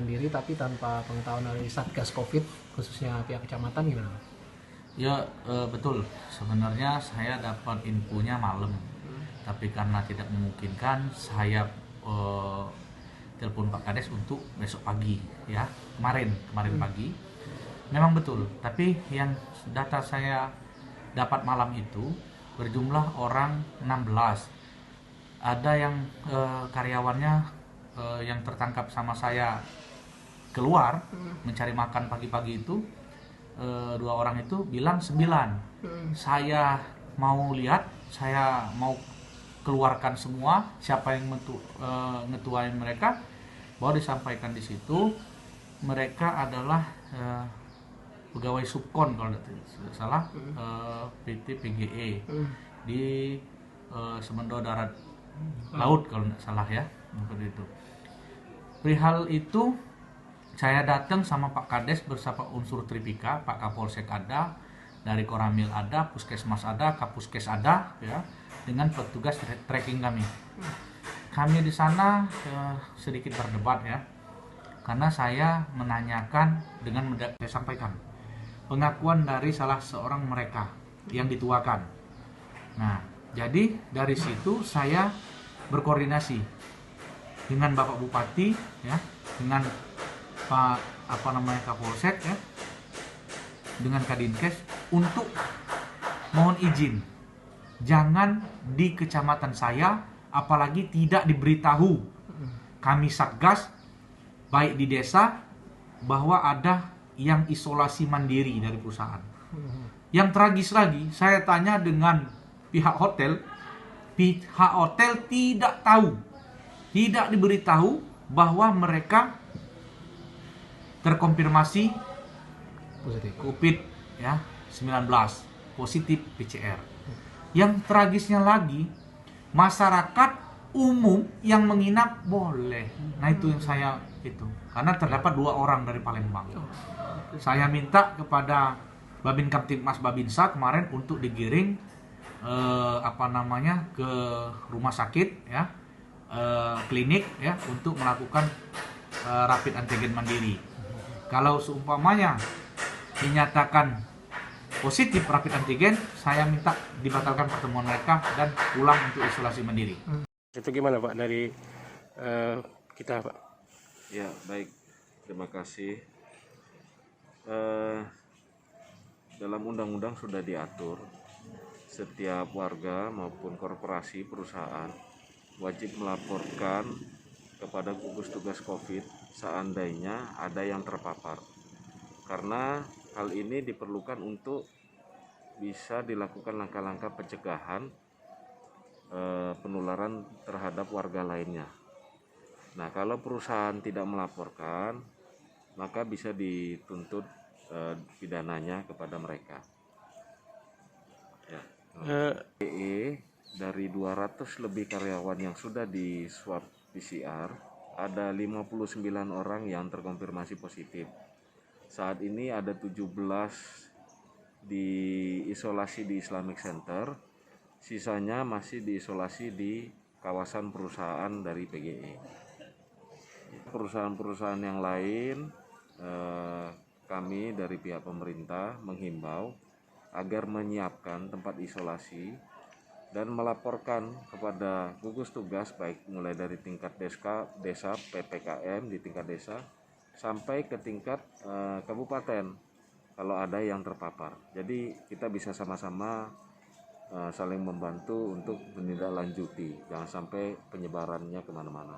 mandiri tapi tanpa pengetahuan dari Satgas Covid khususnya pihak kecamatan gimana? Ya betul, sebenarnya saya dapat infonya malam, tapi karena tidak memungkinkan saya telepon Pak Kades untuk besok pagi ya, kemarin pagi. Memang betul, tapi yang data saya dapat malam itu berjumlah orang 16. Ada yang karyawannya yang tertangkap sama saya keluar mencari makan pagi-pagi itu, 2 orang itu bilang 9. Saya mau lihat, saya mau keluarkan semua siapa yang ngetuain mereka, bahwa disampaikan di situ mereka adalah pegawai subkon kalau tidak salah, PT PGE di Semendo Darat Laut kalau tidak salah ya, seperti itu. Perihal itu saya datang sama Pak Kades bersama unsur Tripika, Pak Kapolsek ada, dari Koramil ada, Puskesmas ada, Kapuskes ada, ya, dengan petugas tracking kami. Kami di sana sedikit berdebat ya, karena saya menanyakan dengan saya sampaikan pengakuan dari salah seorang mereka yang dituakan. Nah, jadi dari situ saya berkoordinasi dengan Bapak Bupati ya, dengan Pak Kapolsek ya, dengan Kadinkes untuk mohon izin jangan di kecamatan saya, apalagi tidak diberitahu kami Satgas baik di desa bahwa ada yang isolasi mandiri dari perusahaan. Yang tragis lagi, saya tanya dengan pihak hotel tidak tahu, tidak diberitahu bahwa mereka terkonfirmasi Positif. COVID ya 19 positif PCR. Yang tragisnya lagi, masyarakat umum yang menginap boleh. Nah itu yang saya itu, karena terdapat 2 orang dari Palembang. Saya minta kepada Babin Kamtibmas Babinsa kemarin untuk digiring ke rumah sakit ya, klinik ya, untuk melakukan rapid antigen mandiri. Kalau seumpamanya dinyatakan positif rapid antigen, saya minta dibatalkan pertemuan mereka dan pulang untuk isolasi mandiri. Itu gimana Pak dari kita Pak? Ya baik, terima kasih. Dalam undang-undang sudah diatur setiap warga maupun korporasi perusahaan wajib melaporkan kepada gugus tugas COVID seandainya ada yang terpapar, karena hal ini diperlukan untuk bisa dilakukan langkah-langkah pencegahan penularan terhadap warga lainnya. Nah, kalau perusahaan tidak melaporkan, maka bisa dituntut pidananya kepada mereka. Ya. Dari 200 lebih karyawan yang sudah di swab PCR, ada 59 orang yang terkonfirmasi positif. Saat ini ada 17 diisolasi di Islamic Center, sisanya masih diisolasi di kawasan perusahaan dari PGE. Perusahaan-perusahaan yang lain, kami dari pihak pemerintah menghimbau agar menyiapkan tempat isolasi dan melaporkan kepada gugus tugas, baik mulai dari tingkat desa PPKM di tingkat desa sampai ke tingkat kabupaten kalau ada yang terpapar. Jadi kita bisa sama-sama saling membantu untuk menindaklanjuti, jangan sampai penyebarannya kemana-mana.